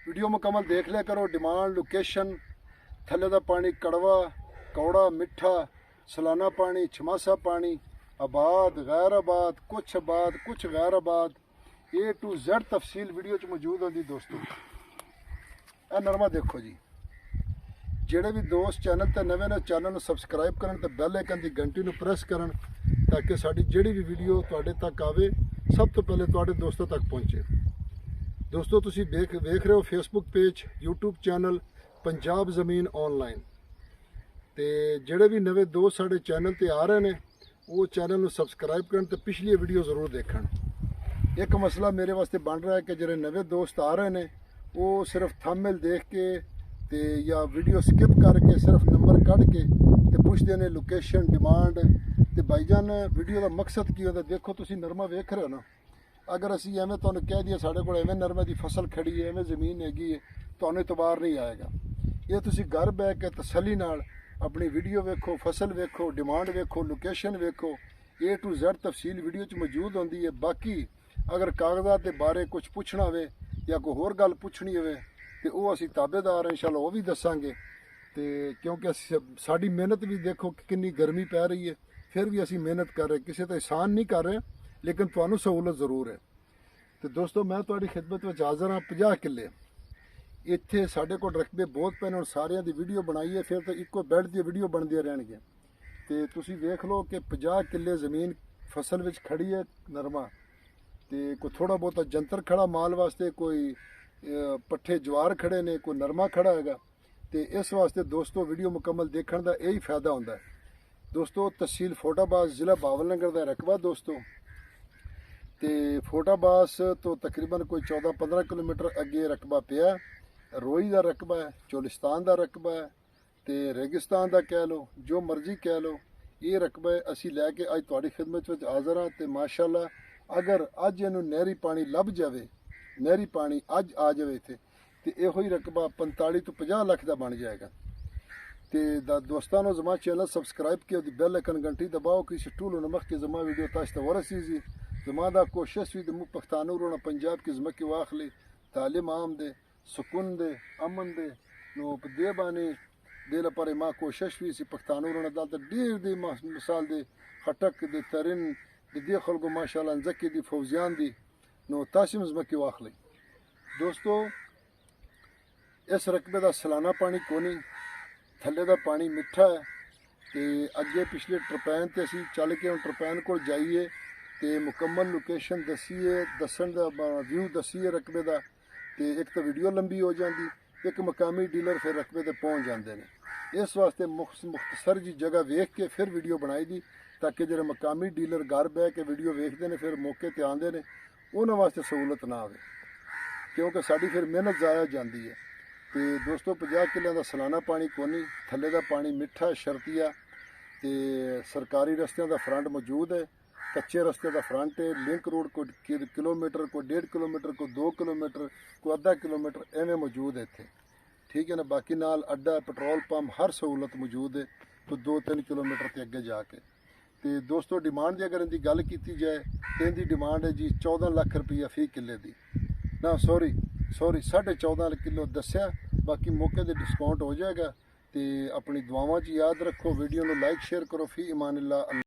Video मुकम्मल देख लिया करो। डिमांड, लोकेशन, थले का पानी कड़वा, कौड़ा, मिठा, सलाना पानी, छमासा पानी, आबाद, गैर आबाद, कुछ गैर आबाद, A to Z तफसील वीडियो च मौजूद होती। दोस्तों यह नरमा देखो जी, ਜਿਹੜੇ ਵੀ ਦੋਸਤ ਚੈਨਲ ਤੇ ਨਵੇਂ ਨੇ ਚੈਨਲ ਨੂੰ ਸਬਸਕ੍ਰਾਈਬ ਕਰਨ ਤੇ ਬੈਲ ਆਈਕਨ ਦੀ ਘੰਟੀ ਨੂੰ ਪ੍ਰੈਸ ਕਰਨ ਤਾਂ ਕਿ ਸਾਡੀ ਜਿਹੜੀ ਵੀ ਵੀਡੀਓ ਤੁਹਾਡੇ ਤੱਕ ਆਵੇ ਸਭ ਤੋਂ ਪਹਿਲੇ ਤੁਹਾਡੇ ਦੋਸਤਾਂ ਤੱਕ ਪਹੁੰਚੇ। ਦੋਸਤੋ ਤੁਸੀਂ ਵੇਖ ਰਹੇ ਹੋ Facebook page, YouTube channel Punjab ਜ਼ਮੀਨ ਆਨਲਾਈਨ, ਤੇ ਜਿਹੜੇ ਵੀ ਨਵੇਂ ਦੋਸਤ ਸਾਡੇ ਚੈਨਲ ਤੇ ਆ ਰਹੇ ਨੇ ਉਹ ਚੈਨਲ ਨੂੰ ਸਬਸਕ੍ਰਾਈਬ ਕਰਨ ਤੇ ਪਿਛਲੀ ਵੀਡੀਓ ਜ਼ਰੂਰ ਦੇਖਣ। ਇੱਕ ਮਸਲਾ ਮੇਰੇ ਵਾਸਤੇ ਬਣ ਰਿਹਾ ਹੈ ਕਿ ਜਿਹੜੇ ਨਵੇਂ ਦੋਸਤ ਆ ਰਹੇ ਨੇ ਉਹ ਸਿਰਫ ਥੰਬਨੇਲ ਦੇਖ ਕੇ ਤੇ ਜਾਂ ਵੀਡੀਓ ਸਕਿਪ ਕਰਕੇ ਸਿਰਫ ਨੰਬਰ ਕੱਢ ਕੇ ਤੇ ਪੁੱਛਦੇ ਨੇ ਲੋਕੇਸ਼ਨ, ਡਿਮਾਂਡ। ਤੇ ਭਾਈਜਾਨ ਵੀਡੀਓ ਦਾ ਮਕਸਦ ਕੀ ਹੁੰਦਾ? ਦੇਖੋ ਤੁਸੀਂ ਨਰਮਾ ਵੇਖ ਰਹੇ ਹੋ ਨਾ, ਅਗਰ ਅਸੀਂ ਐਵੇਂ ਤੁਹਾਨੂੰ ਕਹਿ ਦਈਏ ਸਾਡੇ ਕੋਲ ਐਵੇਂ ਨਰਮੇ ਦੀ ਫਸਲ ਖੜੀ ਹੈ, ਐਵੇਂ ਜ਼ਮੀਨ ਹੈਗੀ ਹੈ, ਤੁਹਾਨੂੰ ਇਤਬਾਰ ਨਹੀਂ ਆਏਗਾ। ਇਹ ਤੁਸੀਂ ਘਰ ਬਹਿ ਕੇ ਤਸੱਲੀ ਨਾਲ ਆਪਣੀ ਵੀਡੀਓ ਵੇਖੋ, ਫਸਲ ਵੇਖੋ, ਡਿਮਾਂਡ ਵੇਖੋ, ਲੋਕੇਸ਼ਨ ਵੇਖੋ, A to Z ਤਫਸੀਲ ਵੀਡੀਓ 'ਚ ਮੌਜੂਦ ਹੁੰਦੀ ਹੈ। ਬਾਕੀ ਅਗਰ ਕਾਗਜ਼ਾਤ ਦੇ ਬਾਰੇ ਕੁਝ ਪੁੱਛਣਾ ਹੋਵੇ ਜਾਂ ਕੋਈ ਹੋਰ ਗੱਲ ਪੁੱਛਣੀ ਹੋਵੇ ਤੇ ਉਹ ਅਸੀਂ ਤਾਬੇਦਾਰ ਇਨਸ਼ਾਅੱਲਾ ਉਹ ਵੀ ਦੱਸਾਂਗੇ। ਤੇ ਕਿਉਂਕਿ ਅਸੀਂ ਸਾਡੀ ਮਿਹਨਤ ਵੀ ਦੇਖੋ ਕਿ ਕਿੰਨੀ ਗਰਮੀ ਪੈ ਰਹੀ ਹੈ, ਫਿਰ ਵੀ ਅਸੀਂ ਮਿਹਨਤ ਕਰ ਰਹੇ, ਕਿਸੇ ਤੇ ਇਹਸਾਨ ਨਹੀਂ ਕਰ ਰਹੇ, ਲੇਕਿਨ ਤੁਹਾਨੂੰ ਸਹੂਲਤ ਜ਼ਰੂਰ ਹੈ। ਤੇ ਦੋਸਤੋ ਮੈਂ ਤੁਹਾਡੀ ਖਿਦਮਤ ਵਿੱਚ ਹਾਜ਼ਰ ਹਾਂ। 50 ਕਿੱਲੇ ਇੱਥੇ ਸਾਡੇ ਕੋਲ ਰਕਬੇ ਬਹੁਤ ਪਏ ਨੇ। ਹੁਣ ਸਾਰਿਆਂ ਦੀ ਵੀਡੀਓ ਬਣਾਈ ਹੈ, ਫਿਰ ਤਾਂ ਇੱਕੋ ਬੈਡ ਦੀ ਵੀਡੀਓ ਬਣਦੀਆਂ ਰਹਿਣਗੀਆਂ। ਤੇ ਤੁਸੀਂ ਵੇਖ ਲਓ ਕਿ 50 ਕਿੱਲੇ ਜ਼ਮੀਨ ਫਸਲ ਵਿੱਚ ਖੜੀ ਹੈ ਨਰਮਾ, ਤੇ ਕੋਈ ਥੋੜਾ ਬਹੁਤਾ ਜੰਤਰ ਖੜਾ ਮਾਲ ਵਾਸਤੇ, ਕੋਈ ਪੱਠੇ ਜਵਾਰ ਖੜੇ ਨੇ, ਕੋਈ ਨਰਮਾ ਖੜਾ ਹੈਗਾ। ਤੇ ਇਸ ਵਾਸਤੇ ਦੋਸਤੋ ਵੀਡੀਓ ਮੁਕੰਮਲ ਦੇਖਣ ਦਾ ਇਹੀ ਫਾਇਦਾ ਹੁੰਦਾ ਹੈ। ਦੋਸਤੋ ਤਹਿਸੀਲ ਫੋਟਾਬਾਜ਼, ਜ਼ਿਲ੍ਹਾ ਬਾਵਲਨਗਰ ਦਾ ਰਕਬਾ ਦੋਸਤੋ, ਤੇ ਫੋਟਾਬਾਜ਼ ਤੋਂ ਤਕਰੀਬਨ ਕੋਈ 14-15 ਕਿਲੋਮੀਟਰ ਅੱਗੇ ਰਕਬਾ ਪਿਆ। ਰੋਈ ਦਾ ਰਕਬਾ ਹੈ, ਚੋਲਿਸਤਾਨ ਦਾ ਰਕਬਾ ਹੈ, ਤੇ ਰੇਗਿਸਤਾਨ ਦਾ ਕਹਿ ਲਓ, ਜੋ ਮਰਜ਼ੀ ਕਹਿ ਲਓ। ਇਹ ਰਕਬਾ ਅਸੀਂ ਲੈ ਕੇ ਅੱਜ ਤੁਹਾਡੀ ਖਿਦਮਤ ਵਿੱਚ ਹਾਜ਼ਰ ਹਾਂ। ਤੇ ਮਾਸ਼ਾਅੱਲਾ ਅਗਰ ਅੱਜ ਇਹਨੂੰ ਨਹਿਰੀ ਪਾਣੀ ਲੱਭ ਜਾਵੇ, ਨਹਿਰੀ ਪਾਣੀ ਅੱਜ ਆ ਜਾਵੇ ਇੱਥੇ, ਤੇ ਇਹੋ ਹੀ ਰਕਬਾ 45 ਤੋਂ 50 ਲੱਖ ਦਾ ਬਣ ਜਾਏਗਾ। ਤੇ ਦੋਸਤਾਨੋ ਜ਼ਮਾ ਚੈਨਲ ਸਬਸਕ੍ਰਾइब किया, बेल आइकन घंटी दबाओ कि टूल नमक की जमा वीडियो ताश वरसीजी जमा दा कोशिश भी दमु पख्तानू रोना पंजाब की जमा की वाखली तालीम आम दे, सुकून दे, अमन दे नो दे बानी दिल पर माँ कोशिश भी सी पख्तानू रोना दाल ढेर दे मिसाल दे खटक दे तरिन दे खलगो माशाल्लाह जकी दी फौजियान दी नो तासिम जमा की वाखली। दोस्तों इस रकबे का सालाना पानी कोनी, थले का पानी मिठा है। तो अगे पिछले टरपैन तो असी चल के हम टरपैन को जाइए तो मुकम्मल लोकेशन दसीए, दसन का व्यू दसीए रकबे का। तो एक तो वीडियो लंबी हो जाती, एक मकामी डीलर फिर रकबे तक पहुँच जाते हैं। इस वास्ते मुख्तसर जी जगह वेख के फिर वीडियो बनाई दी ताकि जो मकामी डीलर घर बह के वीडियो वेखते हैं फिर मौके पर आते हैं, उन्होंने वास्ते सहूलत ना आए, क्योंकि साड़ी फिर मेहनत ज़ाया जाती है। तो दोस्तों 50 किले का सालाना पानी कोनी, थले का पानी मिठा शर्तिया। तो सरकारी रस्तियों का फ्रंट मौजूद है, कच्चे रस्ते का फ्रंट है। लिंक रोड को किलोमीटर, को 1.5 किलोमीटर, को 2 किलोमीटर, को आधा किलोमीटर एवं मौजूद है इतने, ठीक है ना। बाकी नाल अड्डा, पेट्रोल पंप, हर सहूलत मौजूद है तो 2-3 किलोमीटर के अगे जाके। तो दोस्तों डिमांड की अगर इनकी गल की जाए तो इनकी डिमांड है जी 14 लाख रुपया फी किले की, ना सॉरी 14.5 किलो दसिया, बाकी मौके पर डिस्काउंट हो जाएगा। तो अपनी दुआवां च याद रखो, वीडियो को लाइक शेयर करो। फी ईमान अल्लाह।